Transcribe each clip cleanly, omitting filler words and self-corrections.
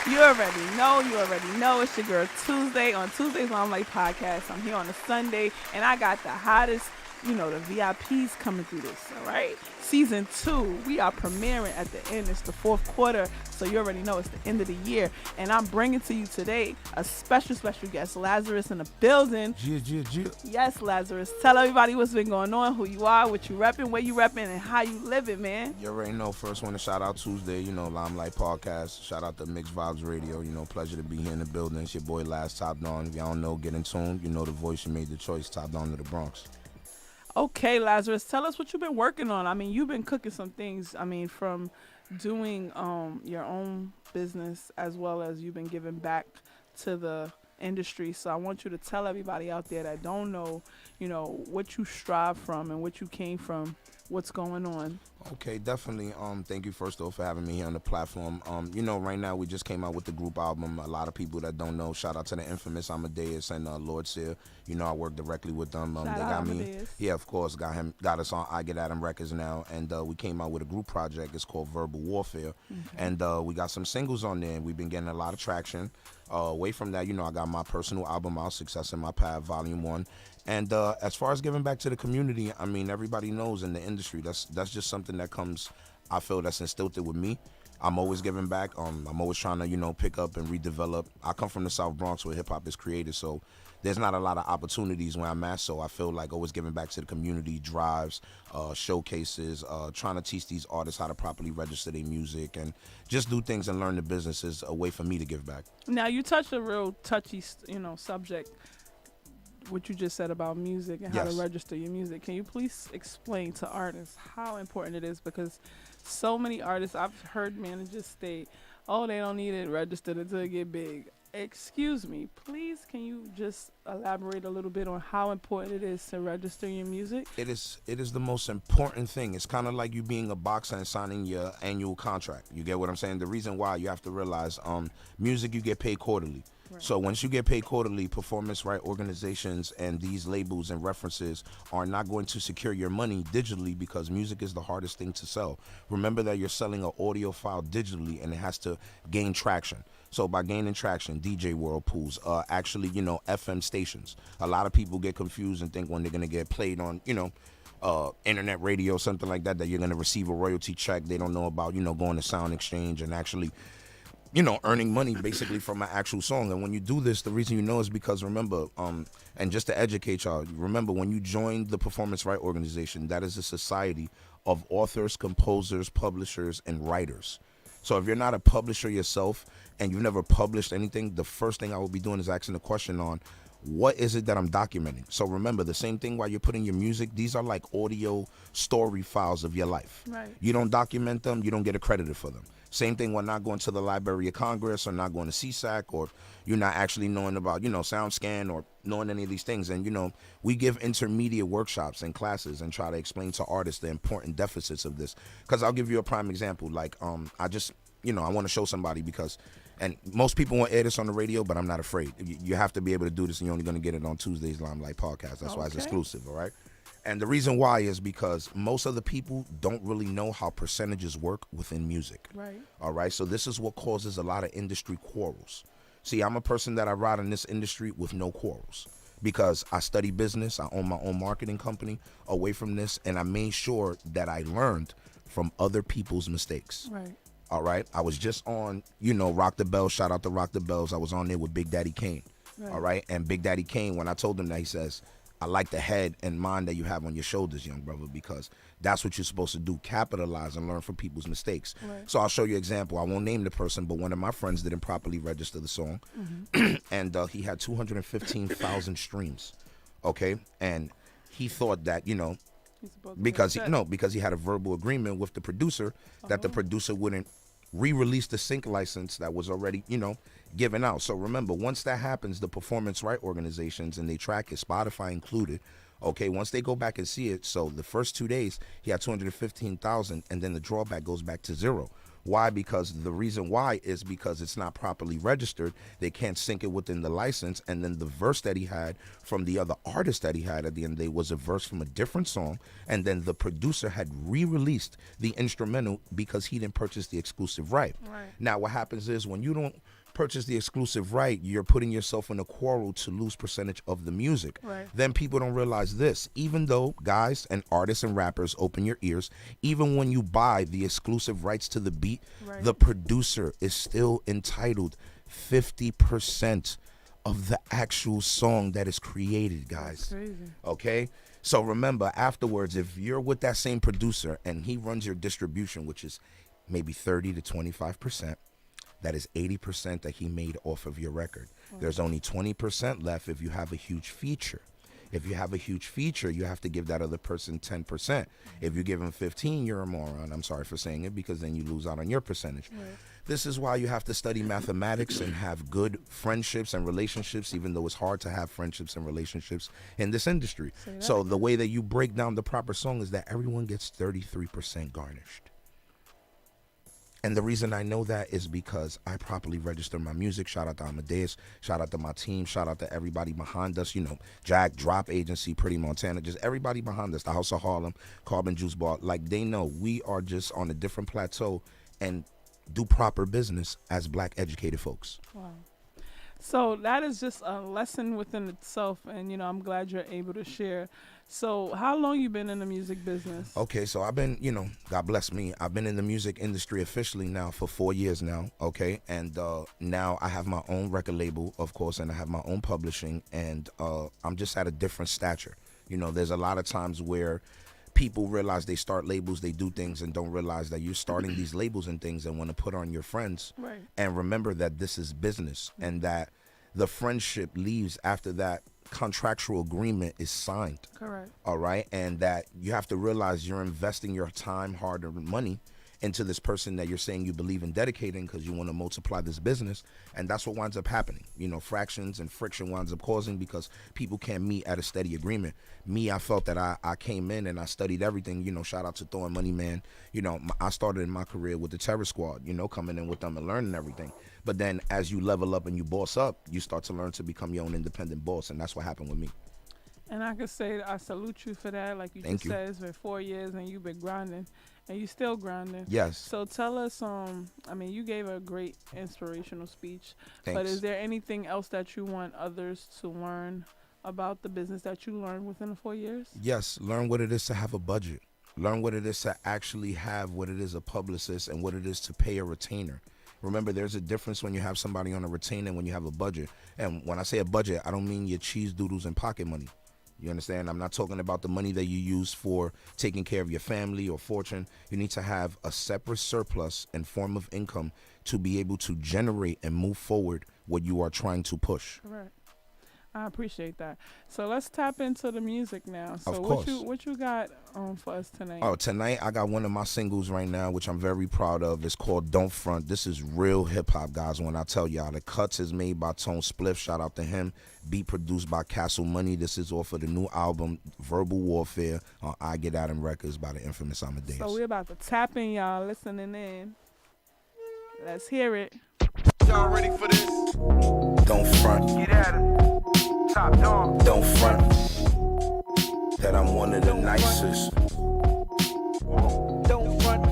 You already know. You already know. It's your girl Tuesday on Tuesday's Limelight podcast. I'm here on a Sunday, and I got the hottest, the VIPs coming through this. All right, season 2. We are premiering at the end. It's the fourth quarter, so you already know it's the end of the year. And I'm bringing to you today a special guest, Lazaris, in the building. Yes, Lazaris. Tell everybody what's been going on, who you are, what you repping, where you repping, and how you living, man. You already know. First one to shout out Tuesday, Limelight podcast. Shout out to Mixed Vibes Radio. Pleasure to be here in the building. It's your boy Laz Top Don. If y'all don't know, get in tune. You know the voice, you made the choice. Top Don to the Bronx. Okay, Lazarus, tell us what you've been working on. I mean, you've been cooking some things. from doing your own business as well as you've been giving back to the industry. So I want you to tell everybody out there that don't know, what you strive from and what you came from, what's going on. Okay, definitely. Thank you first off for having me here on the platform. Right now we just came out with the group album. A lot of people that don't know, shout out to the infamous Amadeus and Lord Sear. I work directly with them. They got me. Amadeus. Yeah, of course, got us on I Get At 'Em Records now, and we came out with a group project. It's called Verbal Warfare, and we got some singles on there. And we've been getting a lot of traction. Away from that, I got my personal album out, Success in My Path, Volume 1. And as far as giving back to the community, everybody knows in the industry, that's just something that comes, I feel that's instilled with me. I'm always giving back. I'm always trying to, pick up and redevelop. I come from the South Bronx where hip-hop is created, so there's not a lot of opportunities where I'm at, so I feel like always giving back to the community, drives, showcases, trying to teach these artists how to properly register their music and just do things and learn the business is a way for me to give back. Now, you touched a real touchy, subject, what you just said about music and how to register your music. Can you please explain to artists how important it is? Because so many artists, I've heard managers state, oh, they don't need it registered until it get big. Excuse me, please, can you just elaborate a little bit on how important it is to register your music? It is the most important thing. It's kind of like you being a boxer and signing your annual contract. You get what I'm saying? The reason why, you have to realize, music, you get paid quarterly. Right. So once you get paid quarterly, performance right organizations and these labels and references are not going to secure your money digitally because music is the hardest thing to sell. Remember that you're selling an audio file digitally and it has to gain traction. So by gaining traction, DJ whirlpools, actually, FM stations. A lot of people get confused and think when they're going to get played on, internet radio, something like that you're going to receive a royalty check. They don't know about, going to Sound Exchange and actually earning money basically from an actual song. And when you do this, the reason is because, remember, and just to educate y'all, remember when you join the Performance Right Organization, that is a society of authors, composers, publishers, and writers. So if you're not a publisher yourself and you've never published anything, the first thing I will be doing is asking the question on, what is it that I'm documenting? So remember, the same thing while you're putting your music, these are like audio story files of your life. Right. You don't document them, you don't get accredited for them. Same thing when not going to the Library of Congress or not going to CSAC, or you're not actually knowing about, SoundScan or knowing any of these things. And, we give intermediate workshops and classes and try to explain to artists the important deficits of this. Because I'll give you a prime example. Like, I just, I want to show somebody because, and most people won't air this on the radio, but I'm not afraid. You have to be able to do this, and you're only going to get it on Tuesday's Limelight podcast. That's why it's exclusive, all right? And the reason why is because most of the people don't really know how percentages work within music. Right. All right. So this is what causes a lot of industry quarrels. See, I'm a person that I ride in this industry with no quarrels because I study business. I own my own marketing company away from this. And I made sure that I learned from other people's mistakes. Right. All right. I was just on, Rock the Bells. Shout out to Rock the Bells. I was on there with Big Daddy Kane. Right. All right. And Big Daddy Kane, when I told him that, he says, I like the head and mind that you have on your shoulders, young brother, because that's what you're supposed to do, capitalize and learn from people's mistakes. Right. So I'll show you an example. I won't name the person, but one of my friends didn't properly register the song, and he had 215,000 streams, okay? And he thought that, because he had a verbal agreement with the producer that the producer wouldn't re-release the sync license that was already, given out. So remember, once that happens, the performance right organizations, and they track it, Spotify included, okay, once they go back and see it, so the first 2 days, he had 215,000, and then the drawback goes back to zero. Why? Because the reason why is because it's not properly registered. They can't sync it within the license. And then the verse that he had from the other artist that he had at the end of the day was a verse from a different song. And then the producer had re-released the instrumental because he didn't purchase the exclusive right. Right. Now, what happens is when you don't purchase the exclusive right, you're putting yourself in a quarrel to lose percentage of the music. Right. Then people don't realize this. Even though guys and artists and rappers, open your ears, even when you buy the exclusive rights to the beat, Right. the producer is still entitled 50% of the actual song that is created, guys. That's crazy. Okay? So remember, afterwards, if you're with that same producer and he runs your distribution, which is maybe 30 to 25%, that is 80% that he made off of your record. There's only 20% left if you have a huge feature. If you have a huge feature, you have to give that other person 10%. If you give him 15, you're a moron. I'm sorry for saying it, because then you lose out on your percentage. Right. This is why you have to study mathematics and have good friendships and relationships, even though it's hard to have friendships and relationships in this industry. So the way that you break down the proper song is that everyone gets 33% garnished. And the reason I know that is because I properly register my music. Shout out to Amadeus. Shout out to my team. Shout out to everybody behind us. You know, Jack, Drop Agency, Pretty Montana, just everybody behind us. The House of Harlem, Carbon Juice Bar. Like, they know we are just on a different plateau and do proper business as black educated folks. Wow. So that is just a lesson within itself, and you know, I'm glad you're able to share. So how long you been in the music business? Okay, so I've been, you know, God bless me, I've been in the music industry officially now for 4 years now, okay? And now I have my own record label, of course, and I have my own publishing, and I'm just at a different stature. You know, there's a lot of times where people realize they start labels, they do things, and don't realize that you're starting these labels and things and want to put on your friends. Right. And remember that this is business, and that the friendship leaves after that contractual agreement is signed. Correct. All right. And that you have to realize you're investing your time, hard-earned money into this person that you're saying you believe in dedicating because you want to multiply this business. And that's what winds up happening. You know, fractions and friction winds up causing because people can't meet at a steady agreement. Me, I felt that I came in and I studied everything. You know, shout out to Throwing Money Man. You know, I started in my career with the Terror Squad, you know, coming in with them and learning everything. But then as you level up and you boss up, you start to learn to become your own independent boss. And that's what happened with me. And I can say I salute you for that. Like you Thank just you. said, it's been 4 years and you've been grinding. And you still grinding. Yes. So tell us, I mean, you gave a great inspirational speech. Thanks. But is there anything else that you want others to learn about the business that you learned within the 4 years? Yes. Learn what it is to have a budget. Learn what it is to actually have what it is a publicist and what it is to pay a retainer. Remember, there's a difference when you have somebody on a retainer and when you have a budget. And when I say a budget, I don't mean your cheese doodles and pocket money. You understand? I'm not talking about the money that you use for taking care of your family or fortune. You need to have a separate surplus and form of income to be able to generate and move forward what you are trying to push. Correct. I appreciate that. So let's tap into the music now. So Of course. what you got for us tonight? Oh, tonight I got one of my singles right now, which I'm very proud of. It's called Don't Front. This is real hip-hop, guys, when I tell y'all. The cuts is made by Tone Spliff. Shout out to him. Beat produced by Castle Money. This is off of the new album, Verbal Warfare, on I Get Out in Records by the infamous Amadeus. So we're about to tap in, y'all, listening in. Let's hear it. Y'all ready for this? Don't front. Get at it. Top dog. Don't front. That I'm one of the nicest. Don't front.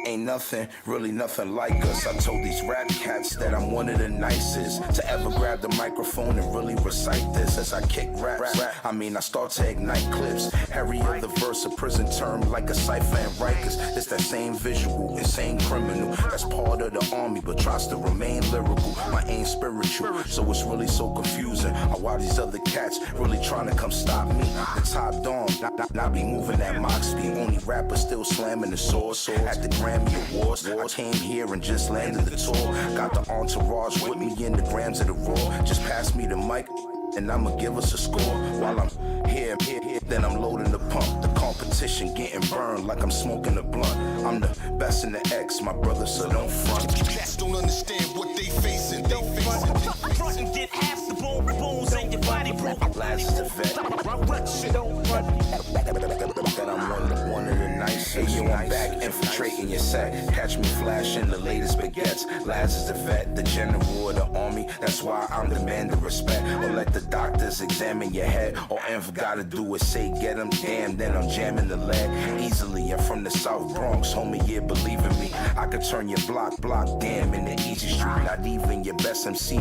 Ain't nothing, really nothing like us. I told these rap cats that I'm one of the nicest to ever grab the microphone and really recite this as I kick raps. I mean, I start to ignite clips. Every other verse a prison term like a cipher and Rikers. It's that same visual, insane criminal that's part of the army but tries to remain lyrical. My aim spiritual, so it's really so confusing. Why these other cats really trying to come stop me? The top dog, not be moving at mock speed. Only rapper still slamming the swords at the Grammy Awards. I came here and just landed the tour. Got the entourage with me in the grams of the raw. Just pass me the mic and I'ma give us a score. While I'm here, then I'm loading the pump. The competition getting burned like I'm smoking a blunt. I'm the best in the X, my brother, so don't front. Cats don't understand what they facing. Front and get half the bones in your body, bro. Last event, Don't front. that I'm one of the nicest. Hey, yo, I'm back infiltrating your set. Catch me flashing the latest baguettes. Laz is the vet, the general of the army. That's why I'm demanding respect. Or let the doctors examine your head. All Env gotta do is say get him, damn, then I'm jamming the lead. Easily, I'm from the South Bronx, homie, yeah, believe in me. I could turn your block, damn, into easy street. Not even your best MC.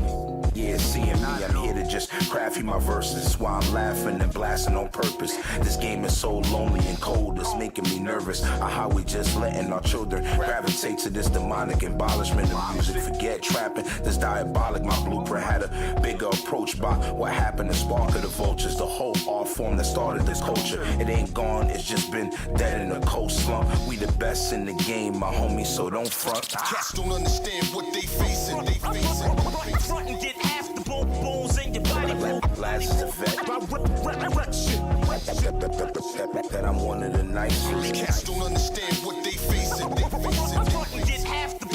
Yeah, seeing me, I'm here to just craft you my verses. That's why I'm laughing and blasting on purpose. This game is so lonely and cold, it's making me nervous. How we just letting our children gravitate to this demonic abolishment of music. Forget trapping, this diabolic. My blueprint had a bigger approach by what happened to Spark of the Vultures. The whole art form that started this culture. It ain't gone, it's just been dead in a cold slump. We the best in the game, my homie, so don't front. Cats don't understand what they facing. Front and get half the bones in your body. Laz is the vet. That I'm one of the nicest. Cats don't understand what they facing. Front and get half the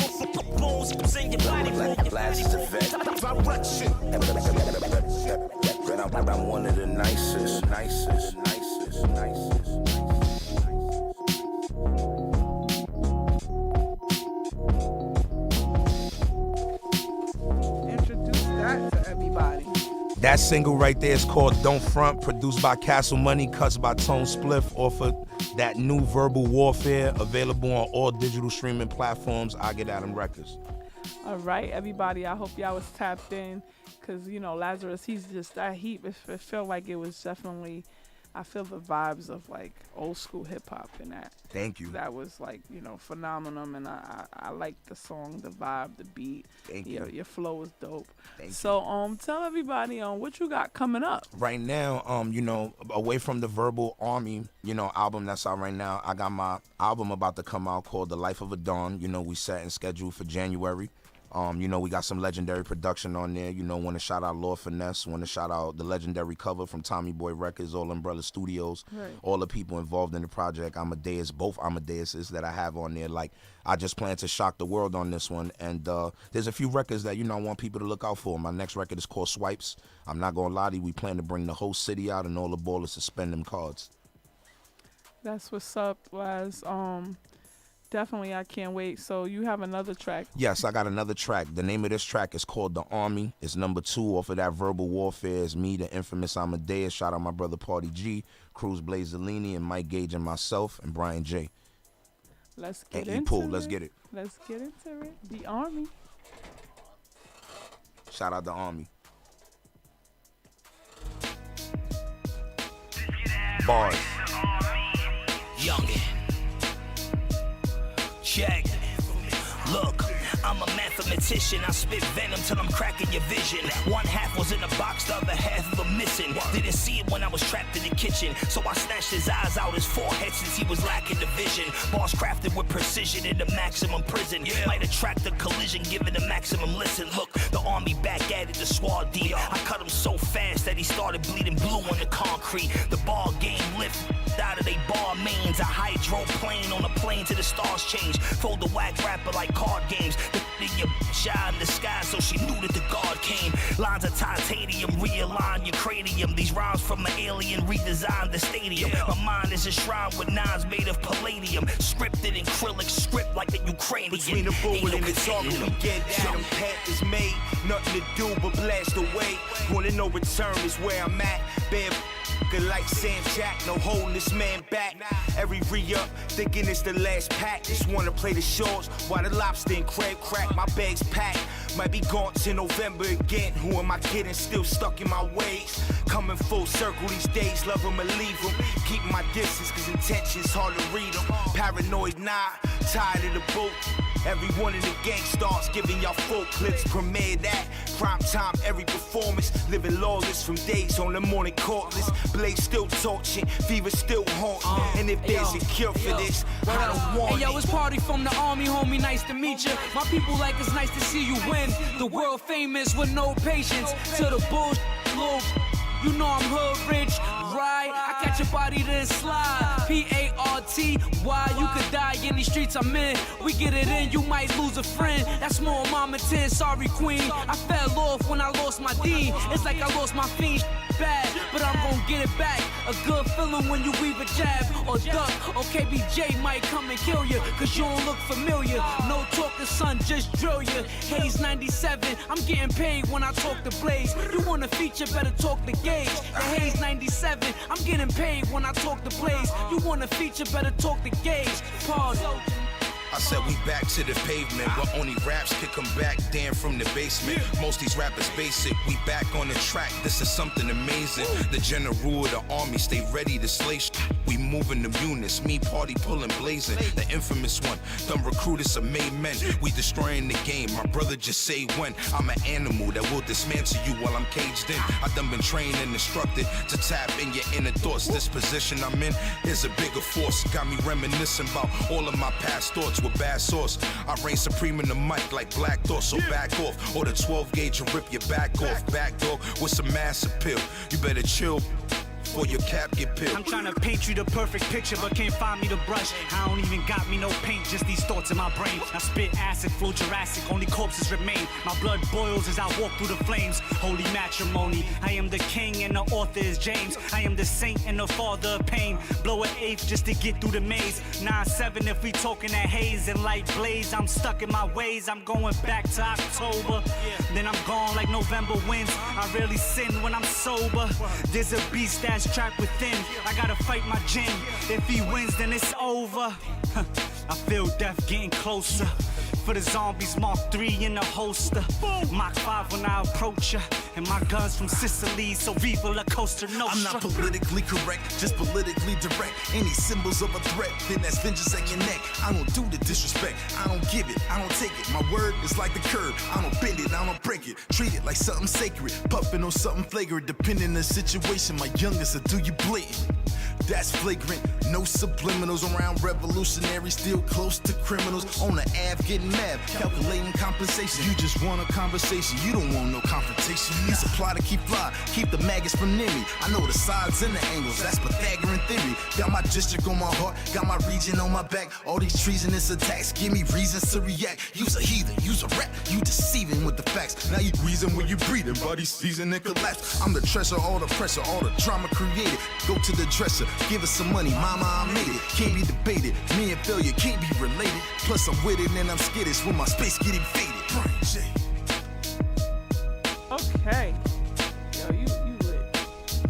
bones in your body. Laz is the vet. That I'm one of the nicest. Introduce that to everybody. That single right there is called Don't Front, produced by Castle Money, cuts by Tone Spliff, off of that new Verbal Warfare, available on all digital streaming platforms. I Get Adam Records. All right, everybody. I hope y'all was tapped in, because Lazaris, he's just that heat. It felt like it was definitely. I feel the vibes of like old school hip hop in that. Thank you. That was like phenomenal, and I like the song, the vibe, the beat. Thank you. Your flow is dope. Thank you. So tell everybody what you got coming up. Right now, away from the Verbal Army, album that's out right now, I got my album about to come out called The Life of a Dawn. We set and scheduled for January. We got some legendary production on there. Want to shout out Lord Finesse. Want to shout out the legendary cover from Tommy Boy Records, All Umbrella Studios. Right. All the people involved in the project. Amadeus, both Amadeuses that I have on there. Like, I just plan to shock the world on this one. And there's a few records that, I want people to look out for. My next record is called Swipes. I'm not going to lie to you. We plan to bring the whole city out and all the ballers to spend them cards. That's what's up, Laz. Definitely, I can't wait. So you have another track? Yes, I got another track. The name of this track is called The Army. It's number 2 off of that Verbal Warfare. It's me, the infamous Amadeus. Shout out my brother Party G, Cruz Blazolini, and Mike Gage, and myself, and Brian J. Let's get and into E-Pool. it. Let's get it. Let's get into it. The Army. Shout out The Army. Bars. Youngin'. Check. Look, I'm a mathematician. I spit venom till I'm cracking your vision. One half was in the box, the other half of them missing. Didn't see it when I was trapped in the kitchen, so I snatched his eyes out his forehead since he was lacking the vision. Bars crafted with precision in the maximum prison. Might attract a collision given the maximum listen. Look, the army back at it, the squad deep. I cut him so fast that he started bleeding blue on the concrete. The ball game lift out of they bar mains. A hydroplane on a plane to the stars change. Fold the whack rapper like card games. Your shine in the sky, so she knew that the guard came. Lines of titanium, realign your cranium. These rhymes from an alien redesigned the stadium. My mind is a shrine with nines made of palladium. Scripted in acrylic script like a Ukrainian. Between the bullet and the target, we get down. Path is made, nothing to do but blast away. Wanna know return is where I'm at. Bam. Like Sam Jack, no holding this man back. Every re-up, thinking it's the last pack. Just wanna play the shorts while the lobster and crab crack. My bag's packed, might be gone till November again. Who am I kidding? Still stuck in my ways. Coming full circle these days, love them or leave them. Keep my distance, cause intention's hard to read them. Paranoid, nah, tired of the boat. Everyone in the gang starts giving y'all full clips. Premiere that, prime time, every performance. Living lawless from days on the morning courtless. Blade still torching, fever still haunting. And if there's a cure for this, I don't want it. Hey yo, it's Party from the Army, homie, nice to meet you. My people like it's nice to see you win. The world famous with no patience. To the bullshit, you know I'm hood rich, right? I catch your body then slide. PART, T, why you could die in these streets I'm in. We get it in, you might lose a friend. That's small mama 10, sorry queen. I fell off when I lost my D. It's like I lost my fiend. Bad, but I'm gon' get it back. A good feeling when you weave a jab or duck, or KBJ might come and kill you, cause you don't look familiar. No talking, son, just drill you. Hayes 97, I'm getting paid when I talk to Blaze. You want a feature, better talk to Gage. The Hayes 97, I'm getting paid when I talk to Blaze. You want a feature, better talk to Gage. Pause. I said we back to the pavement, where only raps could come back, damn, from the basement. Most these rappers basic, we back on the track, this is something amazing. The general of the army, stay ready to slay we moving the units, me party pulling blazing. The infamous one, them recruiters are made men. We destroying the game, my brother just say when. I'm an animal that will dismantle you while I'm caged in. I done been trained and instructed to tap in your inner thoughts. This position I'm in is a bigger force. Got me reminiscing about all of my past thoughts with bad sauce. I reign supreme in the mic like Black Thought, so back off. Or the 12 gauge will rip your back off. Back dog with some mass appeal. You better chill before your cap get peeled. I'm trying to paint you the perfect picture, but can't find me the brush. I don't even got me no paint, just these thoughts in my brain. I spit acid, flow Jurassic, only corpses remain. My blood boils as I walk through the flames. Holy matrimony, I am the king and the author is James. I am the saint and the father of pain. Blow an eighth just to get through the maze. 9-7 if we talking that haze and light blaze. I'm stuck in my ways, I'm going back to October. Then I'm gone like November winds. I rarely sin when I'm sober. There's a beast that's trapped within. I gotta fight my gin. If he wins, then it's over. I feel death getting closer. For the zombies, Mark 3 in the holster. Mach 5 when I approach ya. And my guns from Sicily, so Viva La Costa Nostra. I'm not politically correct, just politically direct. Any symbols of a threat, then that's vengeance at your neck. I don't do the disrespect, I don't give it, I don't take it. My word is like the curb, I don't bend it, I don't break it. Treat it like something sacred, puffing on something flagrant. Depending on the situation, my youngest will do you blatant. That's flagrant, no subliminals around revolutionaries, still close to criminals. On the Ave getting mad, calculating compensation. You just want a conversation, you don't want no confrontation. Need supply to keep fly, keep the maggots from near me. I know the sides and the angles, that's Pythagorean theory. Got my district on my heart, got my region on my back. All these treasonous attacks give me reasons to react. You's a heathen, you's a rat, you deceiving with the facts. Now you reason when you breathing, body season and collapse. I'm the treasure, all the pressure, all the drama created. Go to the dresser, give us some money, mama, I made it. Can't be debated, me and failure can't be related. Plus I'm with it and I'm skittish when my space get invaded. Brian J. Okay. Yo, you lit.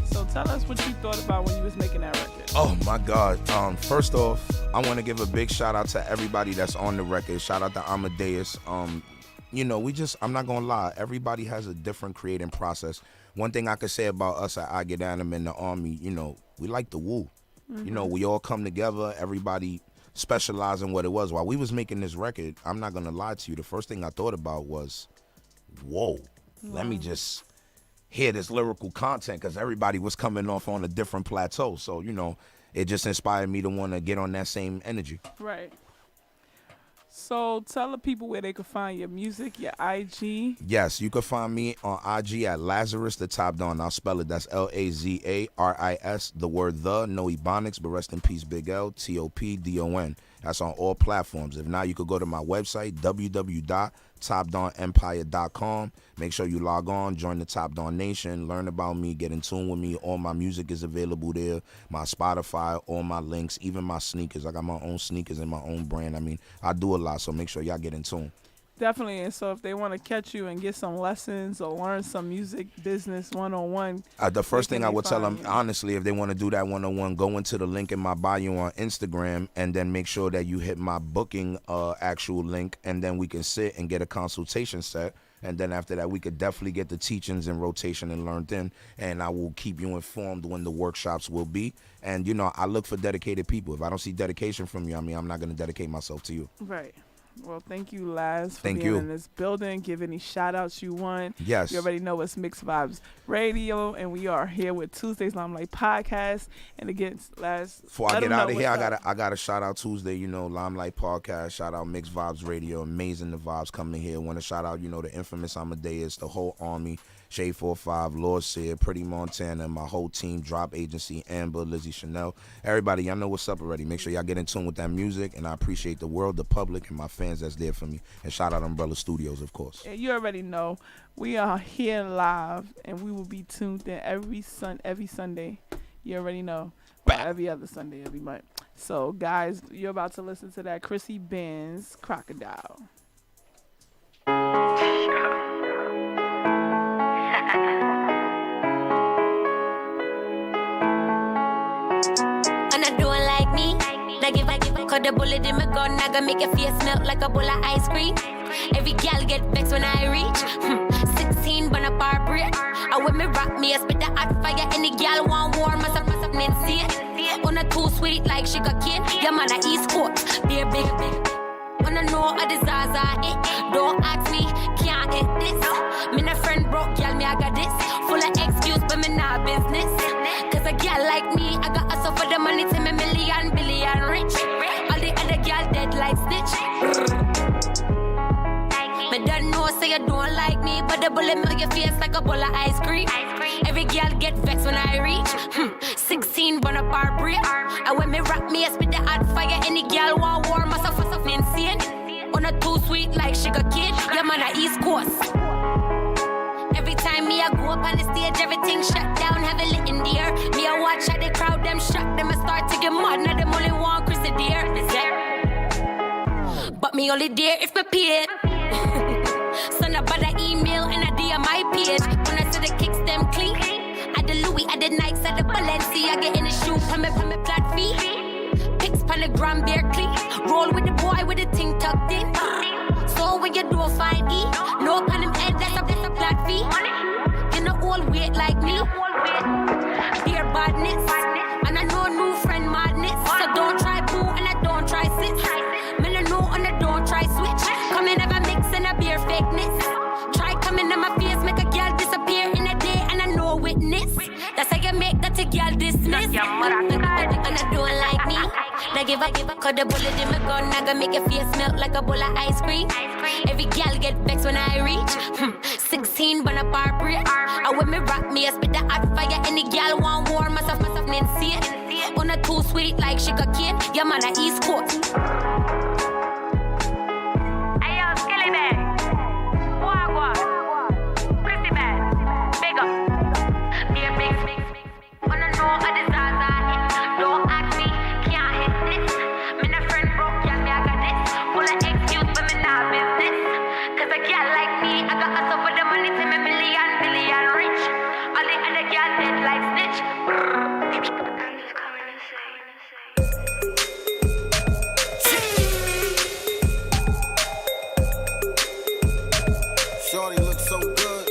So tell us what you thought about when you was making that record. Oh my God. First off, I want to give a big shout out to everybody that's on the record. Shout out to Amadeus. You know, I'm not gonna lie, everybody has a different creating process. One thing I could say about us at I Get Anim in the Army, you know, we like to woo. You know, we all come together, everybody specialize in what it was. While we was making this record, I'm not gonna lie to you, the first thing I thought about was, whoa, let me just hear this lyrical content, because everybody was coming off on a different plateau. So, you know, it just inspired me to want to get on that same energy. Right. So tell the people where they can find your music, your IG. Yes, you can find me on IG at Lazaris the Top Don. I'll spell it. That's Lazaris, the word the, no ebonics, but rest in peace, Big L, TOPDON. That's on all platforms. If not, you could go to my website, www.topdonempire.com. Make sure you log on, join the Top Don Nation, learn about me, get in tune with me. All my music is available there. My Spotify, all my links, even my sneakers. I got my own sneakers and my own brand. I mean, I do a lot, so make sure y'all get in tune. Definitely. And so if they want to catch you and get some lessons or learn some music business one-on-one. The first thing I would tell them, honestly, if they want to do that one-on-one, go into the link in my bio on Instagram and then make sure that you hit my booking actual link, and then we can sit and get a consultation set. And then after that, we could definitely get the teachings in rotation and learned in. And I will keep you informed when the workshops will be. And, you know, I look for dedicated people. If I don't see dedication from you, I mean, I'm not going to dedicate myself to you. Right. Well, thank you, Laz, for being in this building. Give any shout-outs you want. Yes. You already know it's Mixed Vibes Radio, and we are here with Tuesday's Limelight Podcast. And again, Laz, before I get out of here, I got a shout-out Tuesday, you know, Limelight Podcast. Shout-out Mixed Vibes Radio. Amazing the vibes coming here. Want to shout-out, you know, the infamous Amadeus, the whole army. Shade 45, Lord Sear, Pretty Montana, my whole team, Drop Agency, Amber, Lizzie Chanel. Everybody, y'all know what's up already. Make sure y'all get in tune with that music, and I appreciate the world, the public, and my fans that's there for me. And shout out Umbrella Studios, of course. You already know. We are here live, and we will be tuned in every Sunday. You already know. Or every other Sunday, every month. So, guys, you're about to listen to that Chrissy Benz Crocodile. And I don't like me. Like if I cut the bullet in my gun, I gonna make your face melt like a bowl of ice cream. Every gal get vexed when I reach 16 Bonaparte break. And when me rock me, I spit the hot fire. Any gal want warm, I suck insane. On a too sweet like sugar cane. Yeah man, I East Coast, be a big. Wanna know a disaster, don't ask me, can't get this. Me and a friend broke, gal, me I got this. Full of excuse, but me not business. Cause a gal like me, I got hustle for the money to me billion rich. All the other gal dead like Stitch. Me don't know, say you don't like me, but the bullet melt your face like a bowl of ice cream. Every gal get vexed when I reach 16 Bonaparte break. And when me rock me, I spit the hot fire. Any gal want warm, I suffer something insane. On a too sweet like sugar cane. Yeah man, I East Coast. Every time me I go up on the stage, everything shut down, heavily in the air. Me I watch how the crowd them shock, them I start to get mad. Now them only want Chrissy dear. But me only dare if me paid. Send about the email and a DM my page. When I see the kicks them clean. At the Louis, at the Nikes, at the Balenci, I get in the shoe, from me flat feet. Pics pan the gram bare clean. Roll with the boy with the thing tucked in. So when you do find E, no pan him head, that's a flat feet. You know all weight like me. Dear badness, and I know new friend madness. So don't try boo and I don't try sit. Me no know and I don't try switch. Come in have a mix and a beer fakeness. Try coming in my face, make a girl disappear in a day and I know witness. That's how you make that a girl dismiss. And I don't like me. Now give a cut the bullet in my gun, I gonna make your face melt like a bowl of ice cream. Every gal get vexed when I reach 16 Bonaparte break. And when me rock me, I spit the hot fire. Any gal want warm, myself insane. On a too sweet like sugar cane. Yeah man, I East Coast. Ayo, Skilly Man. Wagwa. Chrissy Man. Big up. Be a big. Wanna know a disaster? Don't ask me, can't hit this. Me and a friend broke, yeah, me I got this. Full of excuse, but me not business. Cause a gal like me, I got hustle for the money to me billion rich. All the other gal dead like Stitch. I'm just coming to say. Shorty looks so good.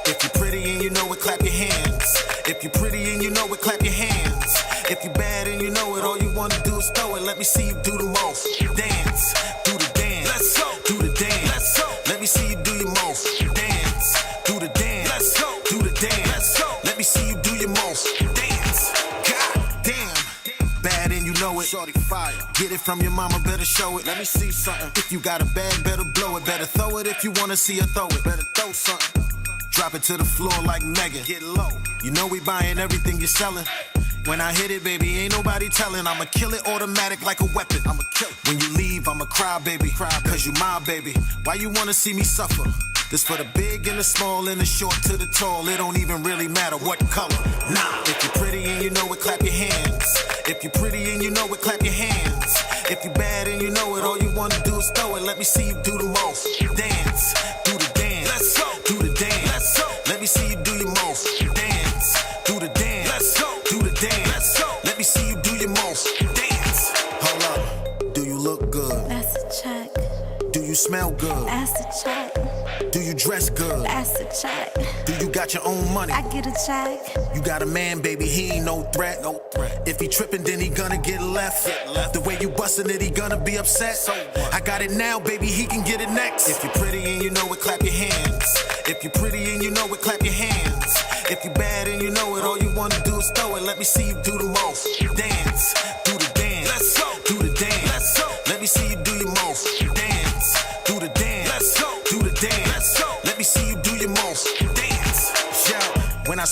If you're pretty and you know it, clap your hands. If you're pretty and you know it, clap your hands. If you're bad and you know it, all you wanna do is throw it. Let me see you do the most. Dance, do the dance. Let's go. Do the dance. Let's go. Let me see you do your most. Dance, do the dance. Let's go. Do the dance. Let's go. Let me see you do your most. Dance. God damn. Bad and you know it. Shorty fire. Get it from your mama, better show it. Let me see something. If you got a bag, better blow it. Better throw it if you wanna see her throw it. Better throw something. Drop it to the floor like Megan. Get low. You know we buying everything you're selling. When I hit it, baby, ain't nobody telling. I'ma kill it automatic like a weapon. I'ma kill it. When you leave, I'ma cry, baby. Cause you my baby. Why you wanna see me suffer? This for the big and the small and the short to the tall. It don't even really matter what color. Nah. If you're pretty and you know it, clap your hands. If you're pretty and you know it, clap your hands. If you're bad and you know it, all you wanna do is throw it. Let me see you do the most. Dance, do the dance. Let's go. Do the dance. Let's go. Let me see you do your most. Dance, do the dance. Let's go. Do the dance. Let's go. Let me see you do your most. Dance. Hold up. Do you look good? That's a check. Do you smell good? That's a check. Do you dress good? That's a check. Do you got your own money? I get a check. You got a man, baby, he ain't no threat. No threat. If he tripping, then he gonna get left. The way you bustin' it, he gonna be upset. So I got it now, baby, he can get it next. If you're pretty and you know it, clap your hands. If you're pretty and you know it, clap your hands. If you're bad and you know it, all you wanna do is throw it. Let me see you do the most. Dance, do the dance. Let's go. Do the dance. Let's go. Let me see you do your most. Dance, do the dance. Let's go. Do the dance. Let's go. Let me see you do your most. Dance.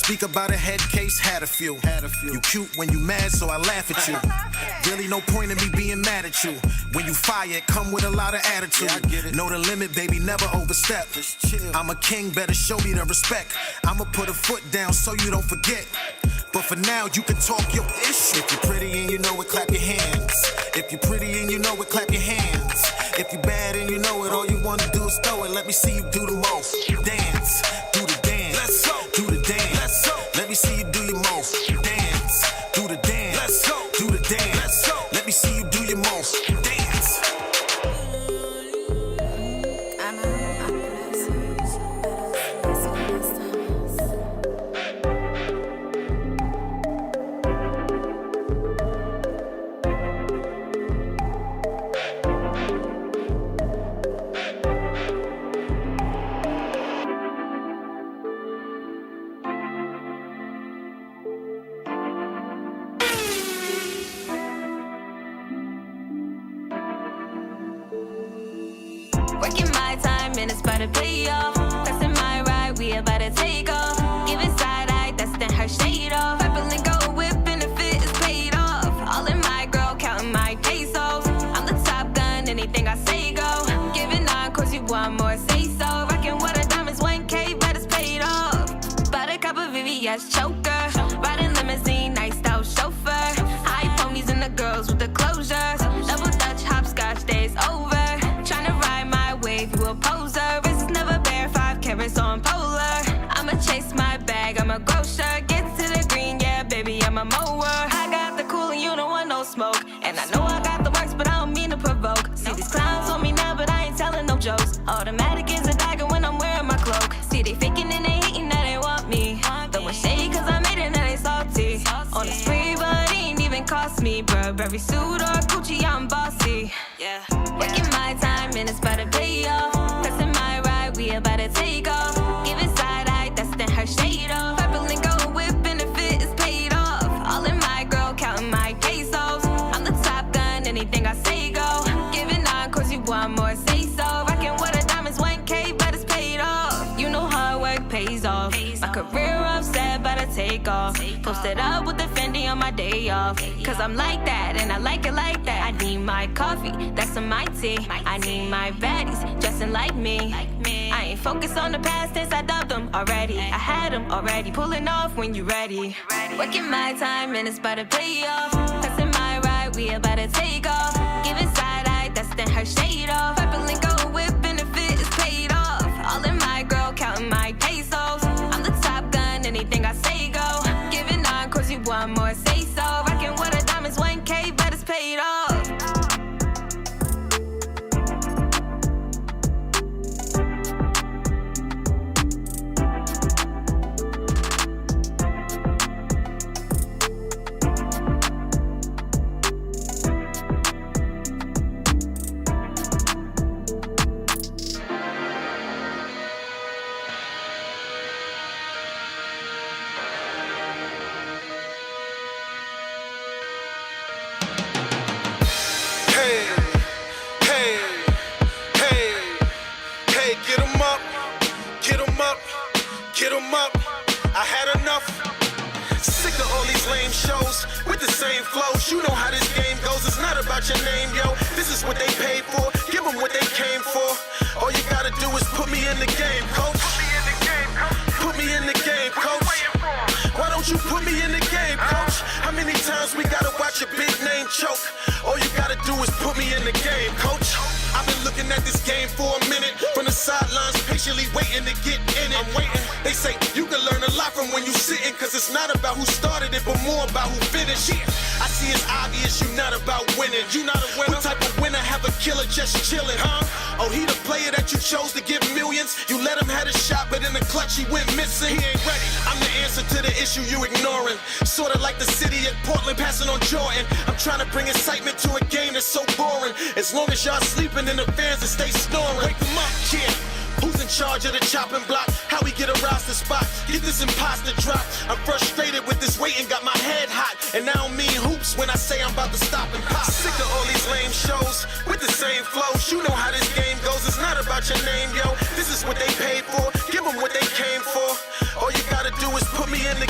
speak about a head case, had a few. You cute when you mad, so I laugh at you. Really no point in me being mad at you. When you fire, it come with a lot of attitude. Know the limit, baby, never overstep. I'm a king, better show me the respect. I'ma put a foot down so you don't forget. But for now, you can talk your issue. If you're pretty and you know it, clap your hands. If you're pretty and you know it, clap your hands. If you're bad and you know it, all you wanna do is throw it. Let me see you do the most. Dance, do the dance. Let's go. Do the dance. Let's go. Let me see you do your most. Dance, do the dance. Let's go. Do the dance. Let's go. Let me see you do your most. Dance. Working my time and it's about to pay off. Pressing my ride, we about to take off. Giving side eye, that's then her shade off. Purple and gold whip and the fit is paid off. All in my girl, counting my pesos. I'm the top gun, anything I say go. Giving on, course you want more, say so. Rockin' with the diamonds, 1K, but it's paid off. Bought a cup of VVS choker. Riding limousine, nice out chauffeur. High ponies and the girls with the closures. Double Dutch hopscotch, days over. Tryna ride my wave, you a poser. Wrist is never bare, 5 carats on polar. I'ma chase my bag, I'm a grocer. Get to the green, yeah, baby, I'm a mower. I got the cool and you don't want no smoke. And I know I got the works, but I don't mean to provoke. See these clowns on me now, but I ain't telling no jokes. Automatic is a dagger when I'm wearing my cloak. See they faking and they hating that they want me. Throwing shade cause I made it, now they salty. On the spree, but it ain't even cost me. Burberry suit or Gucci, I'm bossy. Yeah. Working my time and it's about to pay off. Pressing my ride, we about to take off. Giving side eye, that's then her shade off. Purple and gold whip and the fit is paid off. All in my girl, counting my pesos. I'm the top gun, anything I say go. Giving on, course you want more, say so. Rockin' with the diamonds, 1K, but it's paid off. You know hard work pays off. My career upset, but I take off. Posted up with the Fendi on my day off. Cause I'm like that, and I like it like that. I need my coffee, that's in my tea. I need my baddies, dressing like me. I ain't focused on the past tense, I dubbed them already. I had them already, pulling off when you ready. Working my time, and it's about to pay off. Pressing my ride, we about to take off. Giving side eye, that's then her shade off. Purple and gold whip, and the fit is paid off. All in my girl, counting my pesos. I'm the top gun, anything I say go. Giving on, course you want more, say so. Rockin' with the diamonds, 1K, but it's paid off. Get 'em up, I had enough. Sick of all these lame shows with the same flows. You know how this game goes, it's not about your name, yo. This is what they paid for, give them what they came for. All you gotta do is put me in the game, coach. Put me in the game, coach. Why don't you put me in the game, coach? How many times we gotta watch a big name choke? All you gotta do is put me in the game, coach. I've been looking at this game for a minute, from the sidelines, patiently waiting to get in it. I'm waiting. They say you can learn a lot from when you sitting, cause it's not about who started it, but more about who finished. I see it's obvious you're not about winning. You not a winner. What type of winner have a killer just chilling, huh? Oh, he the player that you chose to give millions. You let him have a shot, but in the clutch he went missing. He ain't ready. I'm the answer to the issue you ignoring. Sorta like the city of Portland passing on Jordan. I'm trying to bring excitement to a game that's so boring. As long as y'all sleeping in the fans and stay snoring. Wake them up, kid. Who's in charge of the chopping block? How we get a roster spot? Get this imposter drop. I'm frustrated with this weight and got my head hot. And I don't mean hoops when I say I'm about to stop and pop. Sick of all these lame shows with the same flows. You know how this game goes. It's not about your name, yo. This is what they paid for. Give them what they came for. All you gotta do is put me in the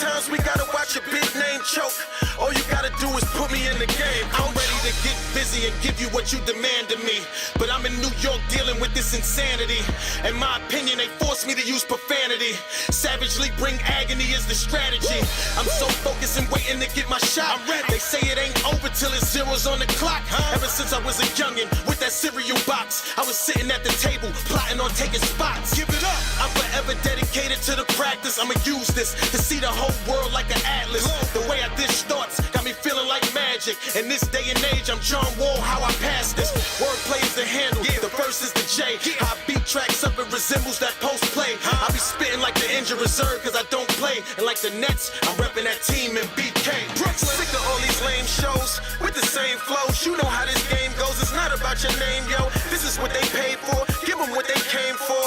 times we gotta watch a big name choke? All you gotta do is put me in the game. I'm ready to get busy and give you what you demand of me. But I'm in New York dealing with this insanity. In my opinion, they force me to use profanity. Savagely bring agony as the strategy. I'm so focused and waiting to get my shot. I'm ready. They say it ain't over till it's zeros on the clock. Ever since I was a youngin' with that cereal box, I was sitting at the table plotting on taking spots. Give it up. I'm forever dedicated to the practice. I'ma use this to see the whole world like an atlas. The way I dish thoughts got me feeling like magic. In this day and age, I'm John Wall, how I pass this. Wordplay is the handle, the verse is the J. How I beat tracks up, it resembles that post play. I be spitting like the injured reserve, cause I don't play. And like the Nets, I'm repping that team in BK. Brooklyn. Sick of all these lame shows with the same flows. You know how this game goes, it's not about your name, yo. This is what they paid for, give them what they came for.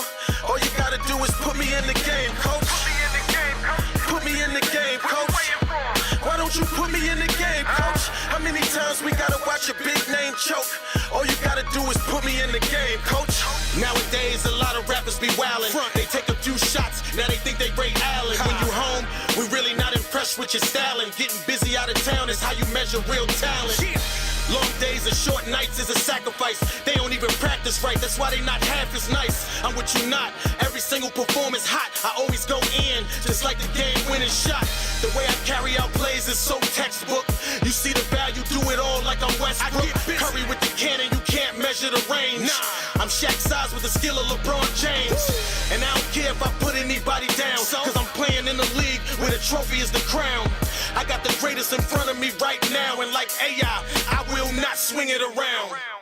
All you gotta do is put me in the game, coach. Put me in the game, coach. Why don't you put me in the game, coach? How many times we gotta watch a big name choke? All you gotta do is put me in the game, coach. Nowadays, a lot of rappers be wildin'. They take a few shots, now they think they Ray Allen. When you home, we really not impressed with your styling. Getting busy out of town is how you measure real talent. Long days and short nights is a sacrifice. They don't even practice right, that's why they not half as nice. I'm what you not, every single performance hot. I always go in, just like the game winning shot. The way I carry out plays is so textbook. You see the value, do it all like I'm Westbrook. Curry with the cannon, you can't measure the range. I'm Shaq size with the skill of LeBron James. And I don't care if I put anybody down, cause I'm playing in the league where the trophy is the crown. I got the greatest in front of me right now, and like AI, I will not swing it around.